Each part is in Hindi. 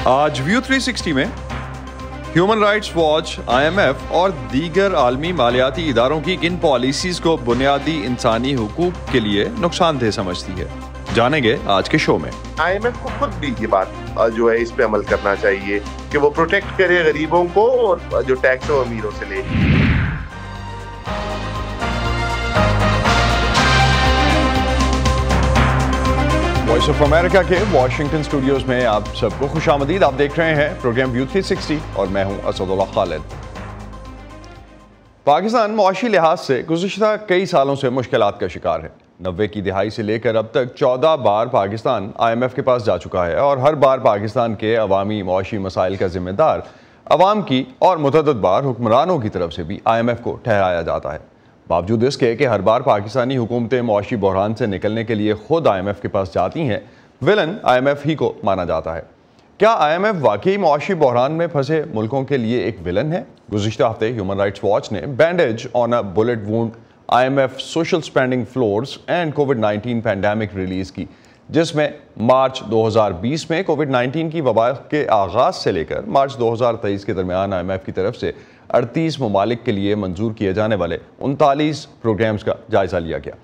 आज व्यू 360 में ह्यूमन राइट्स वॉच, IMF और दीगर आलमी मालियाती इदारों की किन पॉलिसीज को बुनियादी इंसानी हुकूक के लिए नुकसानदेह समझती है, जानेंगे आज के शो में। IMF को खुद भी ये बात जो है इस पे अमल करना चाहिए कि वो प्रोटेक्ट करे गरीबों को और जो टैक्स है वो अमीरों से ले। वॉइस ऑफ अमेरिका के वॉशिंगटन स्टूडियोज में आप सबको खुशामदीद। आप देख रहे हैं प्रोग्राम व्यू 360 और मैं हूं असदुल्लाह खालिद। पाकिस्तान मुआशी लिहाज से गुज़िश्ता कई सालों से मुश्किलात का शिकार है। 90 की दिहाई से लेकर अब तक 14 बार पाकिस्तान IMF के पास जा चुका है और हर बार पाकिस्तान के अवामी मुआशी मसाइल का जिम्मेदार अवाम की और मुतअद्दिद बार हुक्मरानों की तरफ से भी IMF को ठहराया जाता है। बावजूद इसके कि हर बार पाकिस्तानी हुकूमतें मुआशी बहरान से निकलने के लिए खुद IMF के पास जाती हैं, विलन IMF ही को माना जाता है। क्या IMF वाकई मुआशी बहरान में फंसे मुल्कों के लिए एक विलन है? गुज़िश्ता हफ्ते ह्यूमन राइट्स वॉच ने bandage on a bullet wound IMF social spending floors and covid pandemic release की, जिसमें मार्च 2020 में कोविड-19 की वबा के आगाज़ से लेकर मार्च 2023 के दरमियान IMF की तरफ से 38 ममालिक के लिए मंजूर किए जाने वाले 39 प्रोग्राम्स का जायज़ा लिया गया।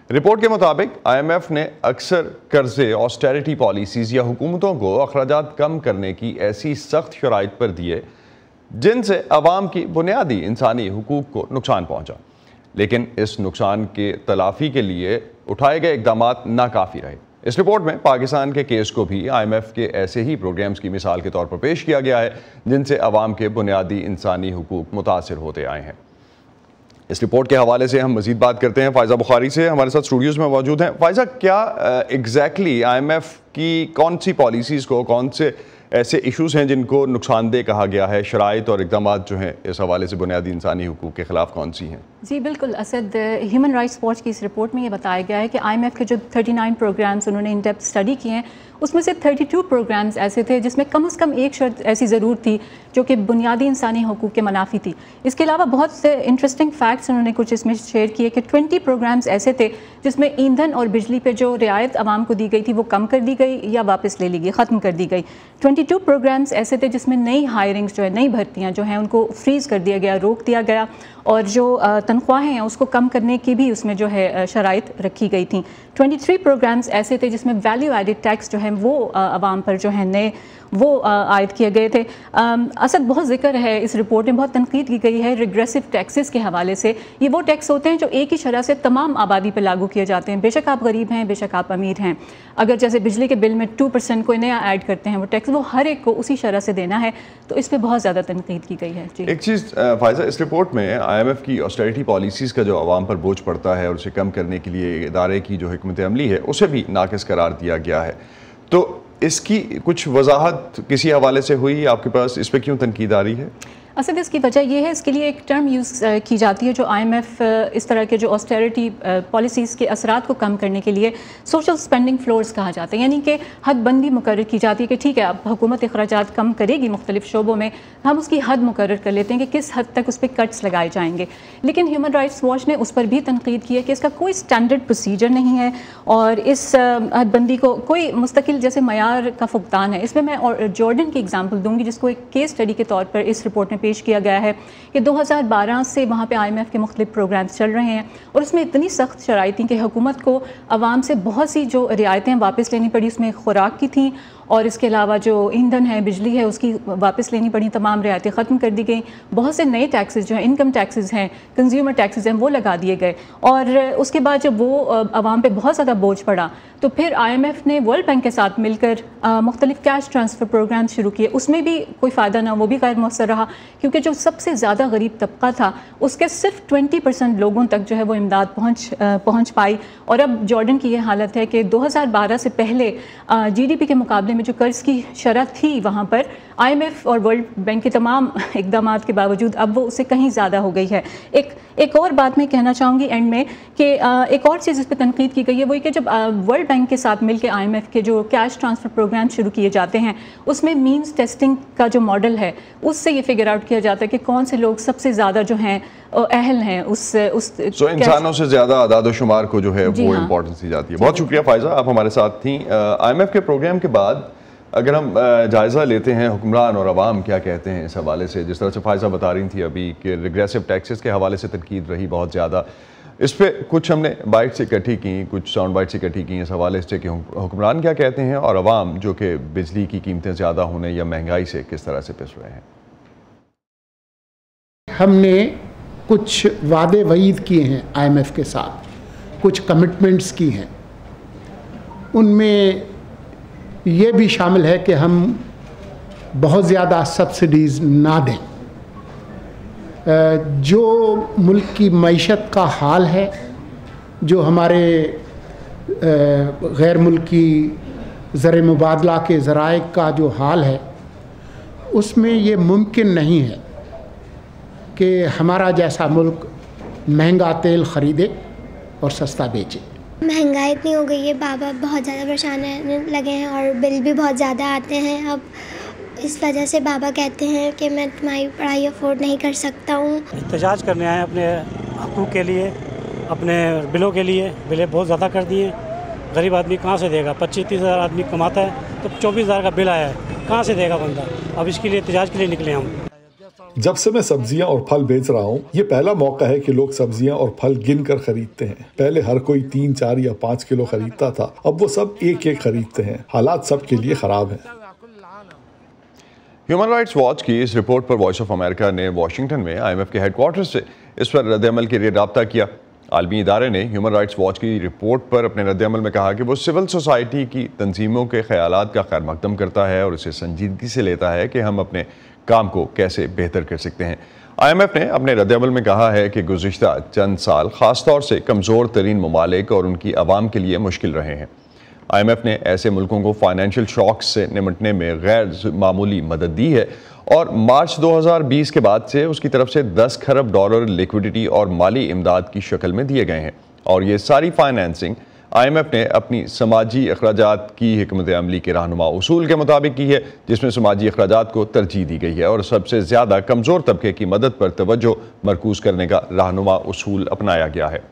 रिपोर्ट के मुताबिक IMF ने अक्सर कर्जे, ऑस्टेरिटी पॉलिसीज़ या हुकूमतों को अखराजात कम करने की ऐसी सख्त शराइत पर दिए जिनसे अवाम की बुनियादी इंसानी हुकूक को नुकसान पहुँचा, लेकिन इस नुकसान के तलाफ़ी के लिए उठाए गए इक़दामात नाकाफ़ी रहे। इस रिपोर्ट में पाकिस्तान के केस को भी IMF के ऐसे ही प्रोग्राम्स की मिसाल के तौर पर पेश किया गया है जिनसे अवाम के बुनियादी इंसानी हुकूक मुतासिर होते आए हैं। इस रिपोर्ट के हवाले से हम मज़ीद बात करते हैं फ़ायज़ा बुखारी से, हमारे साथ स्टूडियोज़ में मौजूद हैं। फ़ायज़ा, क्या एग्जैक्टली IMF की कौन सी पॉलिसीज़ को, कौन से ऐसे इशूज़ हैं जिनको नुकसानदेह कहा गया है, शराइत और इक़दामात जो हैं इस हवाले से बुनियादी इंसानी हुकूक के ख़िलाफ़ कौन सी हैं? जी बिल्कुल असद, ह्यूमन राइट्स वॉच की इस रिपोर्ट में ये बताया गया है कि IMF के जो 39 प्रोग्राम्स उन्होंने इन डेप्थ स्टडी किए हैं, उसमें से 32 प्रोग्राम्स ऐसे थे जिसमें कम से कम एक शर्त ऐसी ज़रूर थी जो कि बुनियादी इंसानी हुकूक के मुनाफी थी। इसके अलावा बहुत से इंटरेस्टिंग फैक्ट्स उन्होंने कुछ इसमें शेयर किए कि 20 प्रोग्राम्स ऐसे थे जिसमें ईंधन और बिजली पे जो रियायत आवाम को दी गई थी वो कम कर दी गई या वापस ले ली गई, ख़त्म कर दी गई। 22 प्रोग्राम्स ऐसे थे जिसमें नई हायरिंग्स जो है, नई भर्तियाँ जो हैं उनको फ्रीज़ कर दिया गया, रोक दिया गया, और जो तनख्वाहें हैं उसको कम करने की भी उसमें जो है शराइत रखी गई थी। 23 प्रोग्राम्स ऐसे थे जिसमें वैल्यू एडिड टैक्स जो है वो आवाम पर जो है नए वो आयद किए गए थे। असद, बहुत जिक्र है इस रिपोर्ट में, बहुत तनकीद की गई है रिग्रेसिव टैक्सेस के हवाले से। ये वो टैक्स होते हैं जो एक ही शरह से तमाम आबादी पर लागू किए जाते हैं, बेशक आप गरीब हैं, बेशक आप अमीर हैं। अगर जैसे बिजली के बिल में 2% कोई नया ऐड करते हैं वो टैक्स, वो हर एक को उसी शरह से देना है, तो इस पर बहुत ज़्यादा तनकीद की गई है। जी, एक चीज़ फ़ायज़ा, इस रिपोर्ट में IMF की ऑस्टेरिटी पॉलिसीज़ का जो आवाम पर बोझ पड़ता है और उसे कम करने के लिए इदारे की जो हिकमत अमली है उसे भी नाक़िस करार दिया गया है, तो इसकी कुछ वजाहत किसी हवाले से हुई आपके पास? इस पर क्यों तनकीद आ रही है? असल इसकी वजह यह है, इसके लिए एक टर्म यूज़ की जाती है जो IMF इस तरह के जो ऑस्टेरिटी पॉलिसीज़ के असरात को कम करने के लिए सोशल स्पेंडिंग फ्लोर्स कहा जाता है, यानी कि हदबंदी मुकर्रर की जाती है कि ठीक है अब हुकूमत अखराजात कम करेगी मुख्तलिफ शोबों में, हम उसकी हद मुकर्रर कर लेते हैं कि किस हद तक उस पर कट्स लगाए जाएंगे। लेकिन ह्यूमन राइट्स वॉच ने उस पर भी तनकीद की है कि इसका कोई स्टैंडर्ड प्रोसीजर नहीं है और इस हदबंदी को कोई मुस्तकिल जैसे मयार का फुकदान है। इसमें मैं जॉर्डन की एग्जाम्पल दूँगी जिसको एक केस स्टडी के तौर पर इस रिपोर्ट में पेश किया गया है कि 2012 से वहाँ पे IMF के मुख्तलिफ प्रोग्राम्स चल रहे हैं और उसमें इतनी सख्त शराइत थी कि हुकूमत को आवाम से बहुत सी जो रियायतें वापस लेनी पड़ी, उसमें खुराक की थी और इसके अलावा जो ईंधन है, बिजली है, उसकी वापस लेनी पड़ी, तमाम रियायतें ख़त्म कर दी गई। बहुत से नए टैक्सेस जो हैं, इनकम टैक्सेस हैं, कंज्यूमर टैक्सेस हैं, वो लगा दिए गए और उसके बाद जब वो आवाम पे बहुत ज़्यादा बोझ पड़ा तो फिर IMF ने वर्ल्ड बैंक के साथ मिलकर मुख्तलिफ कैश ट्रांसफ़र प्रोग्राम शुरू किए। उसमें भी कोई फ़ायदा ना, वो भी गैर मौसर रहा क्योंकि जो सबसे ज़्यादा गरीब तबका था उसके सिर्फ 20% लोगों तक जो है वो इमदाद पहुँच पाई। और अब जॉर्डन की ये हालत है कि 2012 से पहले GDP के मुकाबले में जो कर्ज़ की शरह थी वहाँ पर IMF और वर्ल्ड बैंक के तमाम इक़दामात के बावजूद अब वो उससे कहीं ज़्यादा हो गई है। एक और बात मैं कहना चाहूँगी एंड में कि एक और चीज़ इस पर तनकीद की गई है, वही कि जब वर्ल्ड बैंक के साथ मिलकर IMF के जो कैश ट्रांसफ़र प्रोग्राम शुरू किए जाते हैं उसमें मीन्स टेस्टिंग का जो मॉडल है उससे ये फिगर आउट किया जाता है कि कौन से लोग सबसे ज़्यादा जो हैं अहल हैं उस इंसानों से ज़्यादा आदाद शुमार को जो है वो इम्पोर्टेंस दी जाती है। बहुत शुक्रिया फ़ायज़ा, आप हमारे साथ थी। IMF के प्रोग्राम के बाद अगर हम जायज़ा लेते हैं हुक्मरान और अवाम क्या कहते हैं इस हवाले से, जिस तरह से फ़ायज़ा बता रही थी अभी कि रिग्रेसिव टैक्सेस के हवाले से तनकीद रही बहुत ज़्यादा, इस पे कुछ हमने बाइट्स इकट्ठी की, कुछ साउंड बाइट्स इकट्ठी की इस हवाले से कि हुक्मरान क्या कहते हैं और अवाम जो कि बिजली की कीमतें ज़्यादा होने या महंगाई से किस तरह से पिस रहे हैं। हमने कुछ वादे वईद किए हैं IMF के साथ, कुछ कमिटमेंट्स की हैं, उनमें ये भी शामिल है कि हम बहुत ज़्यादा सब्सिडीज़ ना दें। जो मुल्क की मईशत का हाल है, जो हमारे गैर मुल्की ज़र मुबादला के ज़राए का जो हाल है, उसमें ये मुमकिन नहीं है कि हमारा जैसा मुल्क महंगा तेल ख़रीदे और सस्ता बेचे। महंगाई इतनी हो गई है, बाबा बहुत ज़्यादा परेशान रहने लगे हैं और बिल भी बहुत ज़्यादा आते हैं। अब इस वजह से बाबा कहते हैं कि मैं तुम्हारी पढ़ाई अफोर्ड नहीं कर सकता हूँ। एहतजाज करने आए अपने हकूक़ के लिए, अपने बिलों के लिए। बिलें बहुत ज़्यादा कर दिए, गरीब आदमी कहाँ से देगा? 25-30 हज़ार आदमी कमाता है तो 24 हज़ार का बिल आया है, कहाँ से देगा बंदा? अब इसके लिए एहतजाज के लिए निकले हम। जब से मैं सब्जियां और फल बेच रहा हूं, ये पहला मौका है कि लोग सब्जियां और फल गिन कर खरीदते हैं। पहले हर कोई 3, 4 या 5 किलो खरीदता था, अब वो सब एक खरीदते हैं। हालात सबके लिए खराब हैं। ह्यूमन राइट्स वॉच की इस रिपोर्ट पर वॉइस ऑफ अमेरिका ने वाशिंगटन में IMF के हेडक्वार्टर से इस पर रद्द-ए-अमल के लिए राब्ता किया। आलमी इदारे ने ह्यूमन राइट्स वॉच की रिपोर्ट पर अपने रद्द-ए-अमल में कहा कि वो सिविल सोसाइटी की तंजीमों के ख्यालात का खैर मकदम करता है और इसे संजीदगी से लेता है कि हम अपने काम को कैसे बेहतर कर सकते हैं। IMF ने अपने रद्द-ए-अमल में कहा है कि गुज़िश्ता चंद साल ख़ास तौर से कमज़ोर तरीन ममालिक और उनकी आवाम के लिए मुश्किल रहे हैं। IMF ने ऐसे मुल्कों को फाइनेंशियल शॉक से निमटने में गैर मामूली मदद दी है और मार्च 2020 के बाद से उसकी तरफ से 10 खरब डॉलर लिक्विडिटी और माली इमदाद की शक्ल में दिए गए हैं और ये सारी फाइनेंसिंग IMF ने अपनी समाजी अखराजात की हिकमत अमली के रहनुमा उसूल के मुताबिक की है, जिसमें समाजी अखराजात को तरजीह दी गई है और सबसे ज़्यादा कमज़ोर तबके की मदद पर तवज्जो मरकूज़ करने का रहनुमा उसूल अपनाया गया है।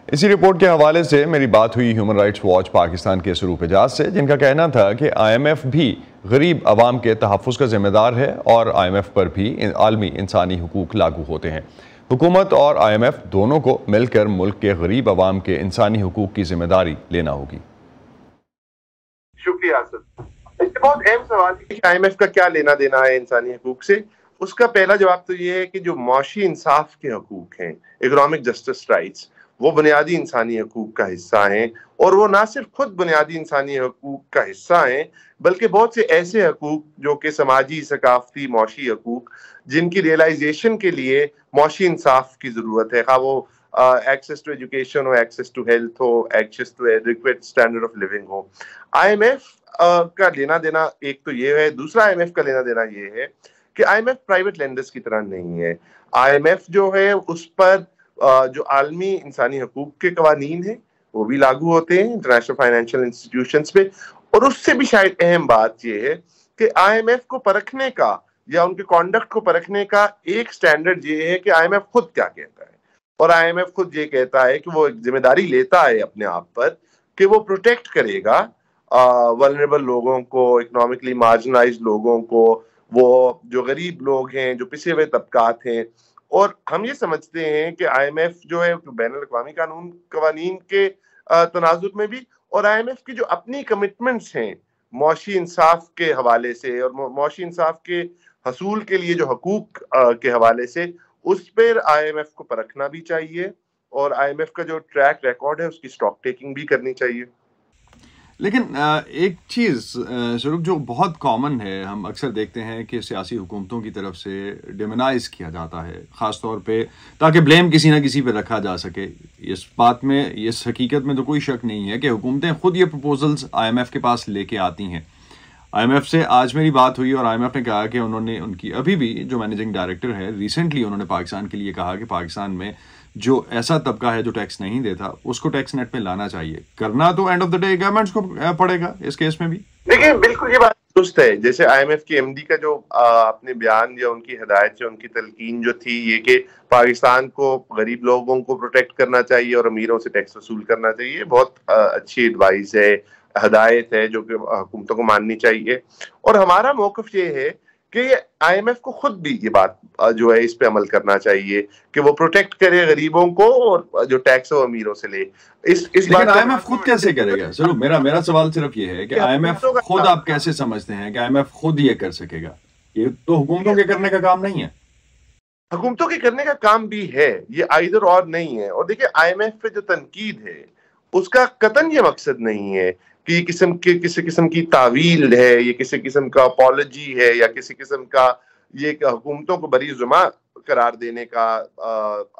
इसी रिपोर्ट के हवाले से मेरी बात हुई ह्यूमन राइट्स वॉच पाकिस्तान के सरूप एजाज से, जिनका कहना था कि IMF भी गरीब आवाम के तहफ़्फ़ुज़ का ज़िम्मेदार है और IMF पर भी आलमी इंसानी हुकूक लागू होते हैं। हुकूमत और IMF दोनों को मिलकर मुल्क के गरीब आवाम के इंसानी हुकूक की जिम्मेदारी लेना होगी। शुक्रिया सर। इससे बहुत अहम सवाल है कि IMF का क्या लेना देना है इंसानी हुकूक से। उसका पहला जवाब तो ये है कि जो मौशी इंसाफ के हकूक हैं, इकोनॉमिक जस्टिस राइट्स, वो बुनियादी इंसानी हकूक का हिस्सा हैं और वो ना सिर्फ खुद बुनियादी इंसानी हकूक का हिस्सा हैं, बल्कि बहुत से ऐसे हकूक जो कि समाजी, सकाफती, मौशी हकूक, जिनकी रियलाइजेशन के लिए मौशी इंसाफ की ज़रूरत है। वो एक्सेस टू एजुकेशन हो, एक्सेस टू हेल्थ हो, access to adequate standard of living हो। IMF का लेना देना एक तो ये है। दूसरा IMF का लेना देना ये है कि IMF प्राइवेट लेंडर्स की तरह नहीं है। IMF जो है उस पर जो आलमी इंसानी हकूक के कवानीन हैं वो भी लागू होते हैं इंटरनेशनल फाइनेंशियल इंस्टीट्यूशंस पे। और उससे भी शायद अहम बात ये है कि IMF को परखने का या उनके कॉन्डक्ट को परखने का एक स्टैंडर्ड ये है कि IMF खुद क्या कहता है। और IMF खुद ये कहता है कि वो एक जिम्मेदारी लेता है अपने आप पर कि वो प्रोटेक्ट करेगा वल्नरेबल लोगों को, इकोनॉमिकली मार्जिनलाइज्ड लोगों को, वो जो गरीब लोग हैं, जो पिछड़े हुए तबकात हैं। और हम ये समझते हैं कि IMF जो है बैनुल अक़वामी कवानीन के तनाजुर में भी, और IMF की जो अपनी कमिटमेंट्स हैं मौशी इंसाफ के हवाले से और मौशी इंसाफ के हसूल के लिए जो हकूक के हवाले से, उस पर IMF को परखना भी चाहिए और IMF का जो ट्रैक रिकॉर्ड है उसकी स्टॉक टेकिंग भी करनी चाहिए। लेकिन एक चीज़ स्वरूप जो बहुत कॉमन है, हम अक्सर देखते हैं कि सियासी हुकूमतों की तरफ से डिमोनाइज किया जाता है, ख़ास तौर पे ताकि ब्लेम किसी ना किसी पे रखा जा सके। इस बात में, इस हकीकत में तो कोई शक नहीं है कि हुकूमतें खुद ये प्रपोजल्स IMF के पास लेके आती हैं। IMF से आज मेरी बात हुई और IMF ने कहा कि उन्होंने, उनकी अभी भी जो मैनेजिंग डायरेक्टर है, रिसेंटली उन्होंने पाकिस्तान के लिए कहा कि पाकिस्तान में जो ऐसा तबका है जो टैक्स नहीं देता, उसको टैक्स नेट में लाना चाहिए। करना तो end of the day governments को पड़ेगा इस केस में भी। देखिए, बिल्कुल ये बात दुरुस्त है। जैसे IMF की MD का जो अपने बयान या उनकी हिदायत या उनकी तलकीन जो थी ये कि पाकिस्तान को गरीब लोगों को प्रोटेक्ट करना चाहिए और अमीरों से टैक्स वसूल करना चाहिए, बहुत अच्छी एडवाइस है। हदायत है जो कि हुकूमतों को माननी चाहिए। और हमारा मौक़िफ़ ये है कि IMF को खुद भी ये बात जो है इस पे अमल करना चाहिए कि वो प्रोटेक्ट करे गरीबों को और जो टैक्स वो अमीरों से ले। इस बात IMF खुद कैसे करेगा? चलो मेरा सवाल सिर्फ ये है कि IMF खुद आप कैसे समझते हैं कि IMF खुद ये कर सकेगा? ये तो हुकूमतों के करने का काम नहीं है। हुकूमतों के करने का काम भी है, ये आइदर और नहीं है। और देखिए IMF पे जो तनकीद है उसका कतन ये मकसद नहीं है कि किसी किस्म की तावील है, ये किसी किस्म का अपॉलजी है, या किसी किस्म का ये हुकूमतों को बरी जुमा करार देने का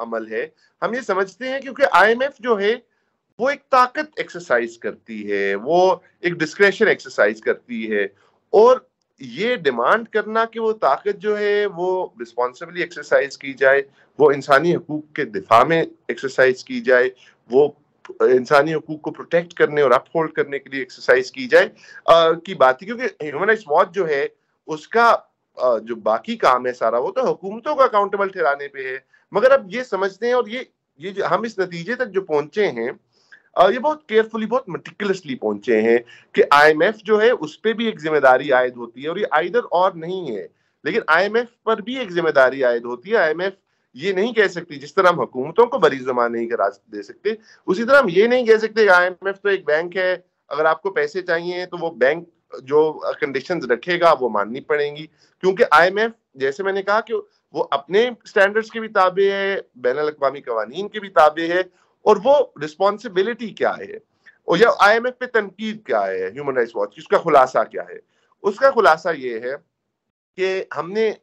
अमल है। हम ये समझते हैं क्योंकि IMF जो है वो एक ताकत एक्सरसाइज करती है, वो एक डिस्क्रेशन एक्सरसाइज करती है, और ये डिमांड करना कि वो ताकत जो है वो रिस्पॉन्सिबली एक्सरसाइज की जाए, वो इंसानी हकूक के दिफा में एक्सरसाइज की जाए, वो इंसानी हकूक को प्रोटेक्ट करने और अपहोल्ड करने के लिए एक्सरसाइज की जाए की बात है। क्योंकि ह्यूमन राइट्स वॉच जो है उसका जो बाकी काम है सारा वो तो हुकूमतों को अकाउंटेबल ठहराने पे है। मगर अब ये समझते हैं, और ये जो हम इस नतीजे तक जो पहुंचे हैं ये बहुत केयरफुली, बहुत मेटिकुलसली पहुंचे हैं कि IMF जो है उस पर भी एक जिम्मेदारी आयद होती है, और ये आइदर और नहीं है। लेकिन IMF पर भी एक जिम्मेदारी आयद होती है। IMF ये नहीं कह सकती, जिस तरह हम हुकूमतों को बरी जुमा नहीं करा दे सकते, उसी तरह हम ये नहीं कह सकते कि IMF तो एक बैंक है, अगर आपको पैसे चाहिए तो वो बैंक जो कंडीशंस रखेगा वो माननी पड़ेंगी। क्योंकि IMF जैसे मैंने कहा कि वो अपने स्टैंडर्ड्स के भी ताबे है, बैनुल-अक़वामी कवानीन के भी ताबे है, और वो रिस्पॉन्सिबिलिटी क्या है, और या IMF पे तनकीद क्या है ह्यूमन राइट्स वॉच की, उसका खुलासा क्या है? उसका खुलासा ये है कि हमने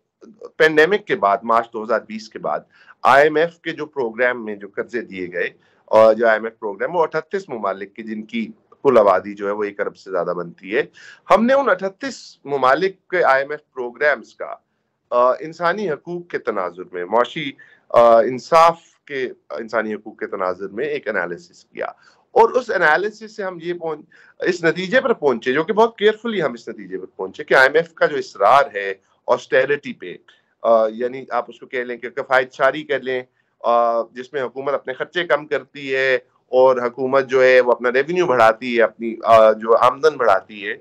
पेंडेमिक के बाद, मार्च 2020 के बाद IMF के जो प्रोग्राम में जो कर्जे दिए गए, और जो IMF प्रोग्राम वो 38 ममालिक की, जिनकी कुल आबादी जो है वो 1 अरब से ज्यादा बनती है, हमने उन 38 ममालिक के IMF प्रोग्राम्स का इंसानी हकूक के तनाजुर में, माशी इंसाफ के इंसानी हकूक के तनाजुर में एक एनालिसिस किया। और उस एनालिसिस से हम ये इस नतीजे पर पहुंचे, जो कि बहुत केयरफुली हम इस नतीजे पर पहुंचे कि IMF का जो इसरार है ऑस्टेरिटी पे, यानी आप उसको कह लें कि किफायतशारी कर लें, जिसमें हुकूमत अपने खर्चे कम करती है और हुकूमत जो है वो अपना रेवेन्यू बढ़ाती है, अपनी जो आमदन बढ़ाती है।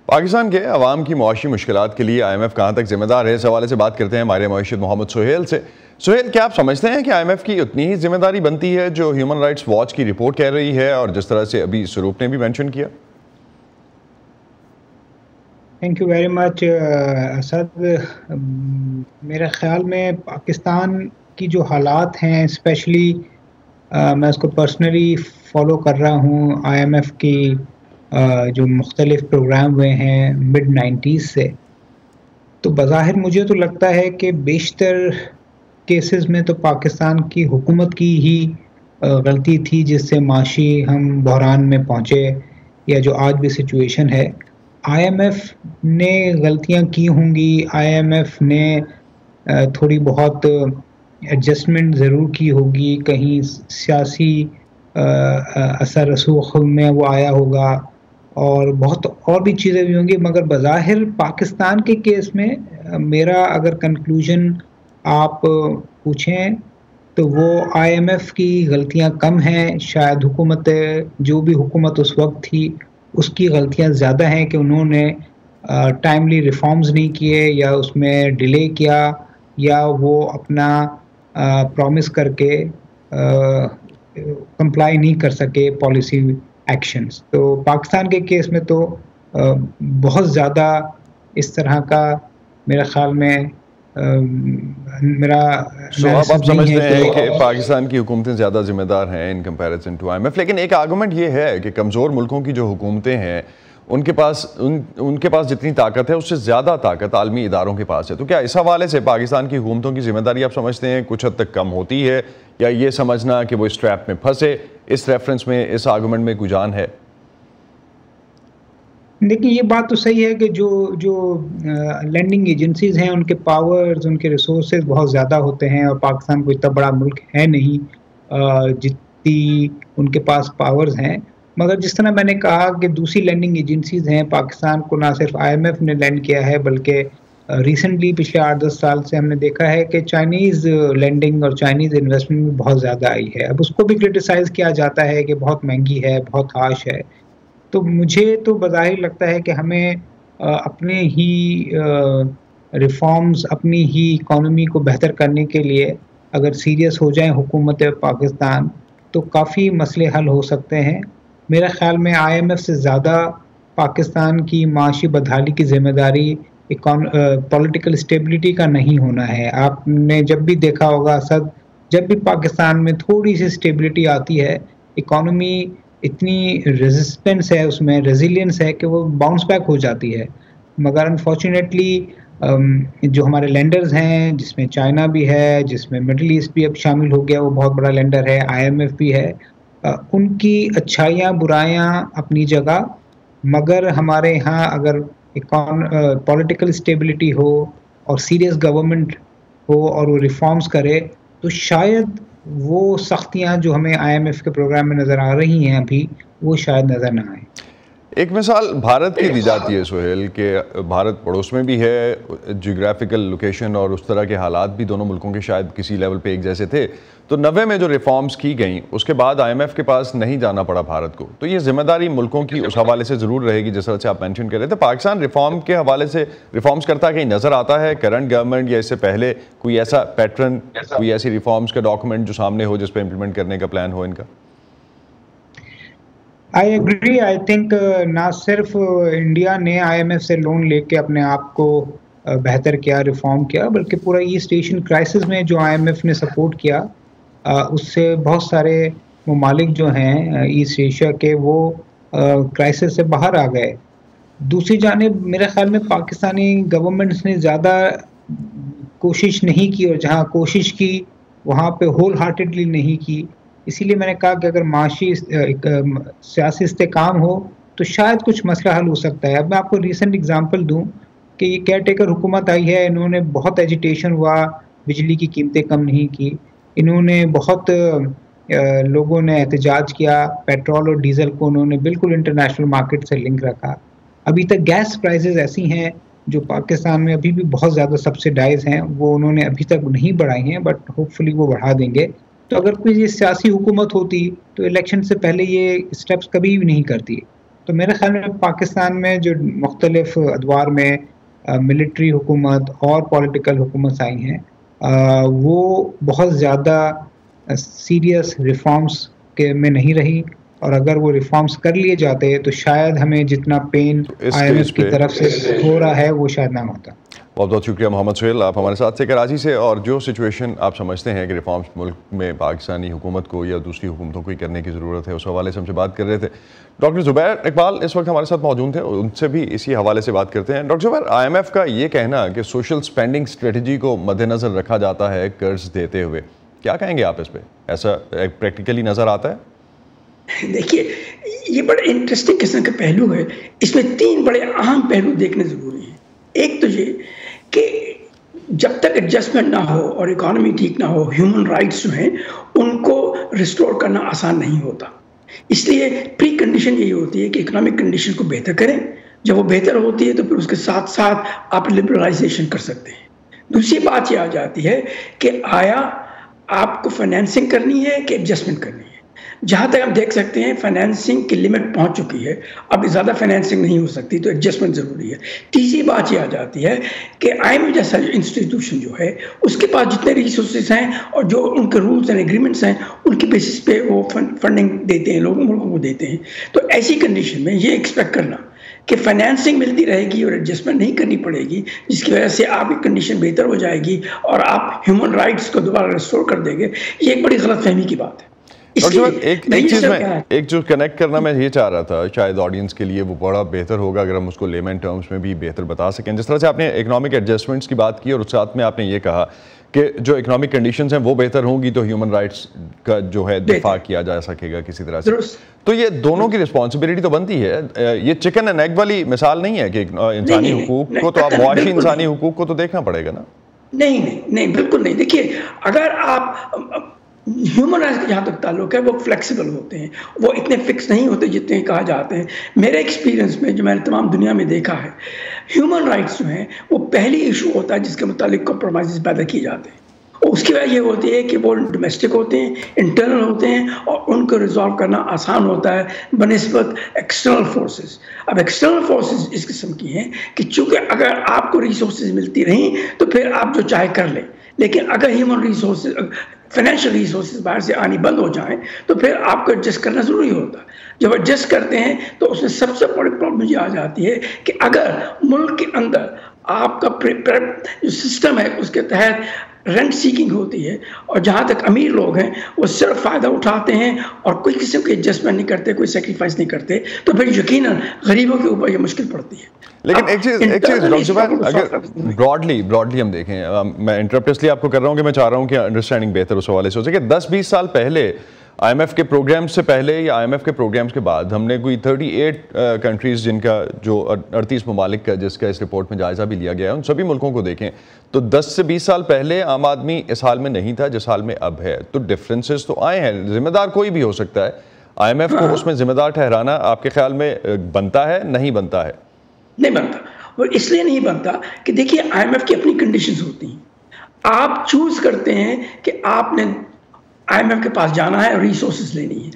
पाकिस्तान के अवाम की मुआशी मुश्किलात के लिए IMF कहाँ तक जिम्मेदार है, इस हवाले से बात करते हैं हमारे मुआशिद मोहम्मद सुहेल से। सुहेल, क्या आप समझते हैं कि IMF की उतनी ही जिम्मेदारी बनती है जो ह्यूमन राइट्स वॉच की रिपोर्ट कह रही है, और जिस तरह से अभी स्वरूप ने भी मेंशन किया? Thank you very much Asad. मेरे ख्याल में पाकिस्तान की जो हालात हैं, स्पेशली मैं उसको पर्सनली फॉलो कर रहा हूँ IMF की जो मुख्तलिफ प्रोग्राम हुए हैं मिड 90s से, तो बज़ाहिर मुझे तो लगता है कि बेशतर केसेस में तो पाकिस्तान की हुकूमत की ही गलती थी जिससे माशी हम बहरान में पहुँचे, या जो आज भी सिचुएशन है। IMF ने गलतियाँ की होंगी, IMF ने थोड़ी बहुत एडजस्टमेंट ज़रूर की होगी, कहीं सियासी असर रसूख में वो आया होगा, और बहुत और भी चीज़ें भी होंगी। मगर बज़ाहिर पाकिस्तान के केस में मेरा अगर कंक्लूजन आप पूछें तो वो IMF की गलतियां कम हैं, शायद हुकूमत, जो भी हुकूमत उस वक्त थी उसकी गलतियां ज़्यादा हैं कि उन्होंने टाइमली रिफॉर्म्स नहीं किए, या उसमें डिले किया, या वो अपना प्रॉमिस करके कंप्लाई नहीं कर सके पॉलिसी एक्शंस। तो पाकिस्तान के केस में तो बहुत ज़्यादा इस तरह का मेरे ख्याल में मेरा आप समझते हैं कि पाकिस्तान की हुकूमतें ज़्यादा जिम्मेदार हैं इन कंपैरिजन टू IMF। लेकिन एक आर्गूमेंट ये है कि कमज़ोर मुल्कों की जो हुकूमतें हैं उनके पास जितनी ताकत है उससे ज़्यादा ताकत आलमी इदारों के पास है। तो क्या इस हवाले से पाकिस्तान की हुकूमतों की जिम्मेदारी आप समझते हैं कुछ हद तक कम होती है, या ये समझना कि वो इस ट्रैप में फंसे, इस रेफरेंस में, इस आर्गूमेंट में कोई जान है? देखिए, ये बात तो सही है कि जो लैंडिंग एजेंसीज हैं उनके पावर्स, उनके रिसोर्सेज बहुत ज़्यादा होते हैं, और पाकिस्तान कोई इतना बड़ा मुल्क है नहीं जितनी उनके पास पावर्स हैं। मगर जिस तरह मैंने कहा कि दूसरी लैंडिंग एजेंसीज हैं, पाकिस्तान को ना सिर्फ IMF ने लैंड किया है बल्कि रिसेंटली पिछले 8-10 साल से हमने देखा है कि चाइनीज़ लेंडिंग और चाइनीज़ इन्वेस्टमेंट में बहुत ज़्यादा आई है। अब उसको भी क्रिटिसाइज़ किया जाता है कि बहुत महंगी है, बहुत हाश है। तो मुझे तो बज़ाहिर लगता है कि हमें अपने ही रिफॉर्म्स, अपनी ही इकॉनमी को बेहतर करने के लिए अगर सीरियस हो जाए हुकूमत पाकिस्तान, तो काफ़ी मसले हल हो सकते हैं। मेरा ख़्याल में IMF से ज़्यादा पाकिस्तान की माशी बदहाली की ज़िम्मेदारी पॉलिटिकल स्टेबिलिटी का नहीं होना है। आपने जब भी देखा होगा असद, जब भी पाकिस्तान में थोड़ी सी स्टेबिलिटी आती है, इकॉनमी इतनी रेजिस्टेंस है, उसमें रेजिलियंस है कि वो बाउंस बैक हो जाती है। मगर अनफॉर्चुनेटली जो हमारे लेंडर्स हैं, जिसमें चाइना भी है, जिसमें मिडिल ईस्ट भी अब शामिल हो गया, वो बहुत बड़ा लेंडर है, IMF भी है, उनकी अच्छाइयाँ बुराइयाँ अपनी जगह, मगर हमारे यहाँ अगर पॉलिटिकल स्टेबिलिटी हो और सीरियस गवर्नमेंट हो और वो रिफॉर्म्स करे, तो शायद वो सख्तियाँ जो हमें IMF के प्रोग्राम में नज़र आ रही हैं अभी, वो शायद नज़र ना आए। एक मिसाल भारत की दी जाती है सोहेल कि भारत पड़ोस में भी है, जियोग्राफिकल लोकेशन और उस तरह के हालात भी दोनों मुल्कों के शायद किसी लेवल पे एक जैसे थे। तो 90 में जो रिफॉर्म्स की गई उसके बाद IMF के पास नहीं जाना पड़ा भारत को। तो ये जिम्मेदारी मुल्कों की उस हवाले से ज़रूर रहेगी जिस तरह से आप मेंशन कर रहे थे। पाकिस्तान रिफॉर्म के हवाले से रिफॉर्म्स करता कहीं नज़र आता है करंट गवर्नमेंट, या इससे पहले कोई ऐसा पैटर्न, कोई ऐसी रिफॉर्म्स का डॉक्यूमेंट जो सामने हो जिस पर इम्प्लीमेंट करने का प्लान हो इनका? I agree. आई थिंक ना सिर्फ इंडिया ने IMF से लोन लेके अपने आप को बेहतर किया, रिफॉर्म किया, बल्कि पूरा ईस्ट एशियन क्राइसिस में जो IMF ने सपोर्ट किया, उससे बहुत सारे ममालिक जो हैं ईस्ट एशिया के, वो क्राइसिस से बाहर आ गए। दूसरी जानिब मेरे ख्याल में पाकिस्तानी गवर्नमेंट्स ने ज़्यादा कोशिश नहीं की, और जहाँ कोशिश की वहाँ पे होल हार्टेडली नहीं की। इसीलिए मैंने कहा कि अगर माशी सियासी इस्तेकाम हो तो शायद कुछ मसला हल हो सकता है। अब मैं आपको रीसेंट एग्जांपल दूं कि ये केयर टेकर हुकूमत आई है, इन्होंने बहुत एजिटेशन हुआ, बिजली की कीमतें कम नहीं की, इन्होंने बहुत लोगों ने एहतजाज किया, पेट्रोल और डीजल को उन्होंने बिल्कुल इंटरनेशनल मार्केट से लिंक रखा। अभी तक गैस प्राइसेस ऐसी हैं जो पाकिस्तान में अभी भी बहुत ज़्यादा सब्सिडाइज हैं, वो उन्होंने अभी तक नहीं बढ़ाई हैं, बट होपफुली वो बढ़ा देंगे। तो अगर कोई ये सियासी हुकूमत होती तो इलेक्शन से पहले ये स्टेप्स कभी भी नहीं करती। तो मेरे ख्याल में पाकिस्तान में जो मुख्तलिफ अदवार में मिलिट्री हुकूमत और पॉलिटिकल हुकूमत आई हैं, वो बहुत ज़्यादा सीरियस रिफॉर्म्स के में नहीं रही, और अगर वो रिफॉर्म्स कर लिए जाते तो शायद हमें जितना पेन IMF की तरफ से हो रहा है वो शायद ना होता। बहुत बहुत शुक्रिया मोहम्मद सोहेल, आप हमारे साथ थे कराची से। और जो सिचुएशन आप समझते हैं कि रिफॉर्म्स मुल्क में पाकिस्तानी हुकूमत को या दूसरी हुकूमतों को ही करने की ज़रूरत है, उस हवाले से हमसे बात कर रहे थे डॉक्टर ज़ुबैर इकबाल। इस वक्त हमारे साथ मौजूद थे, उनसे भी इसी हवाले से बात करते हैं। डॉक्टर ज़ुबैर, IMF का ये कहना कि सोशल स्पेंडिंग स्ट्रेटजी को मद्देनज़र रखा जाता है कर्ज देते हुए, क्या कहेंगे आप इस पर? ऐसा प्रैक्टिकली नज़र आता है? देखिए, ये बड़ा इंटरेस्टिंग किस्म का पहलू है। इसमें 3 बड़े अहम पहलू देखने ज़रूरी हैं। एक तो ये कि जब तक एडजस्टमेंट ना हो और इकॉनमी ठीक ना हो, ह्यूमन राइट्स जो हैं उनको रिस्टोर करना आसान नहीं होता। इसलिए प्री कंडीशन यही होती है कि इकोनॉमिक कंडीशन को बेहतर करें। जब वो बेहतर होती है तो फिर उसके साथ साथ आप लिबरलाइजेशन कर सकते हैं। दूसरी बात ये आ जाती है कि आया आपको फाइनेंसिंग करनी है कि एडजस्टमेंट करनी है। जहाँ तक हम देख सकते हैं फाइनेंसिंग की लिमिट पहुँच चुकी है, अब ज़्यादा फाइनेंसिंग नहीं हो सकती, तो एडजस्टमेंट ज़रूरी है। तीसरी बात ये आ जाती है कि IMF जैसा इंस्टीट्यूशन जो है उसके पास जितने रिसोर्सेज हैं और जो उनके रूल्स एंड एग्रीमेंट्स हैं उनकी बेसिस पे वो फंडिंग देते हैं, मुल्कों को देते हैं। तो ऐसी कंडीशन में ये एक्सपेक्ट करना कि फाइनेंसिंग मिलती रहेगी और एडजस्टमेंट नहीं करनी पड़ेगी, जिसकी वजह से आपकी कंडीशन बेहतर हो जाएगी और आप ह्यूमन राइट्स को दोबारा रिस्टोर कर देंगे, ये एक बड़ी गलतफहमी की बात है। एक चीज़ में एक जो कनेक्ट करना मैं ये चाह रहा था, शायद ऑडियंस के लिए वो बड़ा बेहतर होगा अगर हम उसको लेमन टर्म्स में भी बेहतर बता सकें। जिस तरह से आपने इकोनॉमिक एडजस्टमेंट्स की बात की और उस साथ में आपने ये कहा कि जो इकोनॉमिक कंडीशंस हैं वो बेहतर होंगी तो ह्यूमन राइट्स का जो है दिफा किया जा सकेगा किसी तरह से। तो ये दोनों की रिस्पॉन्सिबिलिटी तो बनती है। ये चिकन एंड एग वाली मिसाल नहीं है कि इंसानी हुकूक को तो आप मुआशी इंसानी हुकूक को तो देखना पड़ेगा ना। नहीं, बिल्कुल नहीं। देखिए, अगर आप ह्यूमन राइट्स का जहाँ तक ताल्लुक है वो फ्लेक्सिबल होते हैं, वो इतने फिक्स नहीं होते जितने कहा जाते हैं। मेरे एक्सपीरियंस में जो मैंने तमाम दुनिया में देखा है, ह्यूमन राइट्स जो हैं वो पहली इशू होता है जिसके मुतालिक कॉम्प्रोमाइज़ पैदा किए जाते हैं। और उसकी वजह ये होती है कि वो डोमेस्टिक होते हैं, इंटरनल होते हैं, और उनको रिजॉल्व करना आसान होता है बनिस्बत एक्सटर्नल फोर्सेस। अब एक्सटर्नल फोर्सेस इस किस्म की हैं कि चूँकि अगर आपको रिसोर्सेज मिलती रहीं तो फिर आप जो चाहे कर लें, लेकिन अगर ह्यूमन रिसोर्सेज, फाइनेंशियल रिसोर्सेज बाहर से आनी बंद हो जाएं तो फिर आपको एडजस्ट करना ज़रूरी होता है। जब एडजस्ट करते हैं तो उसमें सबसे बड़ी प्रॉब्लम ये आ जाती है कि अगर मुल्क के अंदर आपका जो सिस्टम है उसके तहत रेंट सीकिंग होती है, और जहाँ तक अमीर लोग हैं वो सिर्फ फ़ायदा उठाते हैं और कोई किस्म के एडजस्टमेंट नहीं करते, कोई सेक्रीफाइस नहीं करते, तो फिर यकीनन गरीबों के ऊपर ये मुश्किल पड़ती है। लेकिन एक चीज़ डॉक्टर जुबैर, अगर ब्रॉडली हम देखें, मैं इंटरप्ट इसलिए आपको कर रहा हूँ कि मैं चाह रहा हूँ कि अंडरस्टैंडिंग बेहतर उस हवाले से हो सके। 10-20 साल पहले IMF के प्रोग्राम्स से पहले या IMF के प्रोग्राम्स के बाद हमने कोई 38 कंट्रीज़ जिनका जो 38 ममालिक का जिसका इस रिपोर्ट में जायज़ा भी लिया गया है, उन सभी मुल्कों को देखें तो 10 से 20 साल पहले आम आदमी इस हाल में नहीं था जिस हाल में अब है। तो डिफरेंसेस तो आए हैं, जिम्मेदार कोई भी हो सकता है। IMF को उसमें जिम्मेदार ठहराना आपके ख्याल में बनता है, नहीं बनता है? नहीं बनता, और इसलिए नहीं बनता कि देखिए IMF की अपनी कंडीशंस होती हैं। आप चूज करते हैं कि आपने IMF के पास जाना है और रिसोर्सेज लेनी है।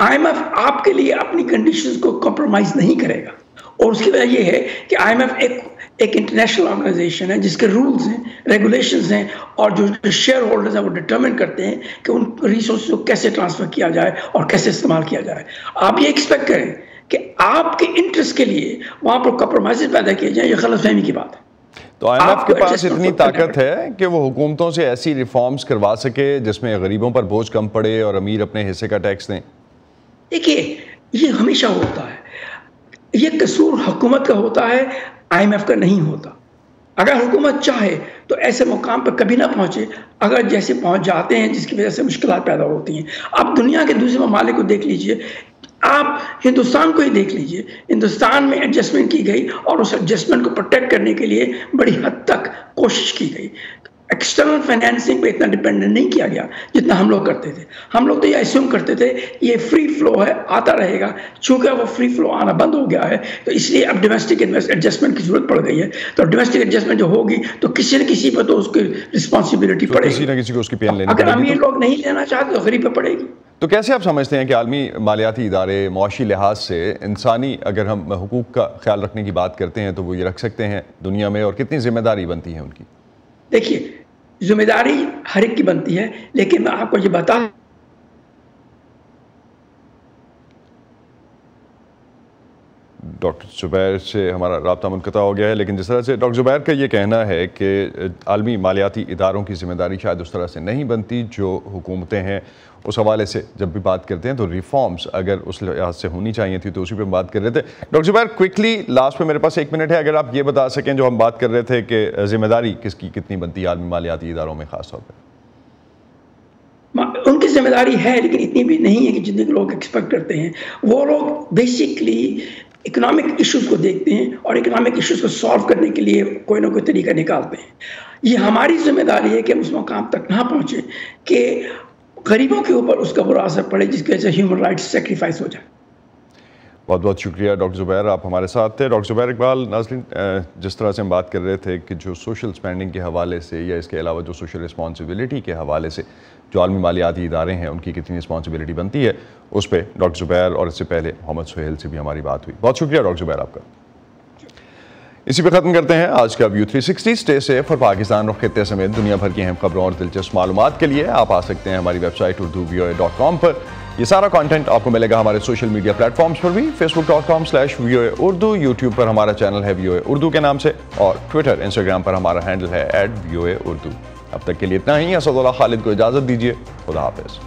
IMF आपके लिए अपनी कंडीशंस को कॉम्प्रोमाइज नहीं करेगा, और उसकी वजह यह है कि IMF एक इंटरनेशनल ऑर्गेनाइजेशन है जिसके रूल्स हैं, रेगुलेशंस हैं, और जो शेयर होल्डर्स हैं वो डिटरमिन करते हैं कि उन रिसोर्स को कैसे ट्रांसफर किया जाए और कैसे इस्तेमाल किया जाए। आप ये एक्सपेक्ट करें कि आपके इंटरेस्ट के लिए वहाँ पर कॉम्प्रोमाइज पैदा किए जाए, ये गलतफहमी की बात है। तो IMF के पास इतनी ताकत है कि वो हुकूमतों से ऐसी रिफॉर्म्स करवा सके जिसमें गरीबों पर बोझ कम पड़े और अमीर अपने हिस्से का टैक्स दें? देखिए, ये हमेशा होता है, ये कसूर हुकूमत का होता है, IMF का नहीं होता। अगर हुकूमत चाहे तो ऐसे मुकाम पर कभी ना पहुंचे, अगर जैसे पहुंच जाते हैं जिसकी वजह से मुश्किलात पैदा होती हैं। आप दुनिया के दूसरे ममालिक को देख लीजिए, आप हिंदुस्तान को ही देख लीजिए, हिंदुस्तान में एडजस्टमेंट की गई और उस एडजस्टमेंट को प्रोटेक्ट करने के लिए बड़ी हद तक कोशिश की गई। एक्सटर्नल फाइनेंसिंग पे इतना डिपेंडेंट नहीं किया गया जितना हम लोग करते थे। हम लोग तो ये अस्यूम करते थे ये फ्री फ्लो है, आता रहेगा। चूंकि वो फ्री फ्लो आना बंद हो गया है तो इसलिए अब डोमेस्टिक एडजस्टमेंट की जरूरत पड़ गई है। तो डोमेस्टिक एडजस्टमेंट जो होगी तो किसी न किसी पर तो उसकी रिस्पॉन्सिबिलिटी पड़ेगी, किसी न किसी को उसकी पेन लेनी अगर अमीर लोग नहीं लेना चाहते तो गरीब पे पड़ेगी। तो कैसे आप समझते हैं कि आलमी मालियाती इदारे मुआशी लिहाज से इंसानी, अगर हम हुकूक का ख्याल रखने की बात करते हैं तो वो ये रख सकते हैं दुनिया में, और कितनी जिम्मेदारी बनती है उनकी? देखिए, जिम्मेदारी हर एक की बनती है, लेकिन मैं आपको ये बता, डॉक्टर जुबैर से हमारा राब्ता मुनक़ता हो गया है। लेकिन जिस तरह से डॉक्टर जुबैर का ये कहना है कि आलमी मालियाती इदारों की जिम्मेदारी शायद उस तरह से नहीं बनती जो हुकूमतें हैं, उस हवाले से जब भी बात करते हैं तो रिफॉर्म्स अगर उस लिहाज से होनी चाहिए थी तो उसी पर बात कर रहे थे। डॉक्टर जुबैर, क्विकली लास्ट में मेरे पास 1 मिनट है, अगर आप ये बता सकें जो हम बात कर रहे थे कि जिम्मेदारी किसकी कितनी बनती है आलमी मालियाती इदारों में ख़ास तौर पर? उनकी जिम्मेदारी है लेकिन इतनी भी नहीं है कि जितने लोग एक्सपेक्ट करते हैं। वो लोग बेसिकली इकोनॉमिक इश्यूज को देखते हैं और इकोनॉमिक इश्यूज को सॉल्व करने के लिए कोई ना कोई तरीका निकालते हैं। ये हमारी जिम्मेदारी है कि हम उस मकाम तक ना पहुँचे कि गरीबों के ऊपर उसका बुरा असर पड़े जिसकी वजह से ह्यूमन राइट्स सेक्रीफाइस हो जाए। बहुत बहुत शुक्रिया डॉक्टर जुबैर, आप हमारे साथ थे। डॉक्टर जुबैर इकबाल, नाज़रीन, जिस तरह से हम बात कर रहे थे कि जो सोशल स्पेंडिंग के हवाले से या इसके अलावा जो सोशल रिस्पॉन्सिबिलिटी के हवाले से जो आलमी मालियाती इदारे हैं उनकी कितनी रिस्पॉन्सिबिलिटी बनती है, उस पर डॉक्टर जुबैर और इससे पहले मोहम्मद सुहेल से भी हमारी बात हुई। बहुत शुक्रिया डॉक्टर जुबैर आपका। इसी पे ख़त्म करते हैं आज का व्यू 360। स्टे सेफ और पाकिस्तान और खित्ते समेत दुनिया भर की अहम खबरों और दिलचस्प मालूमात के लिए आप आ सकते हैं हमारी वेबसाइट urdu.voa.com पर। ये सारा कंटेंट आपको मिलेगा हमारे सोशल मीडिया प्लेटफॉर्म्स पर भी, facebook.com/VOA Urdu, यूट्यूब पर हमारा चैनल है VOA उर्दू के नाम से, और ट्विटर इंस्टाग्राम पर हमारा हैंडल है @VOA Urdu। अब तक के लिए इतना ही। असदुल्लाह खालिद को इजाज़त दीजिए। खुदा हाफिज़।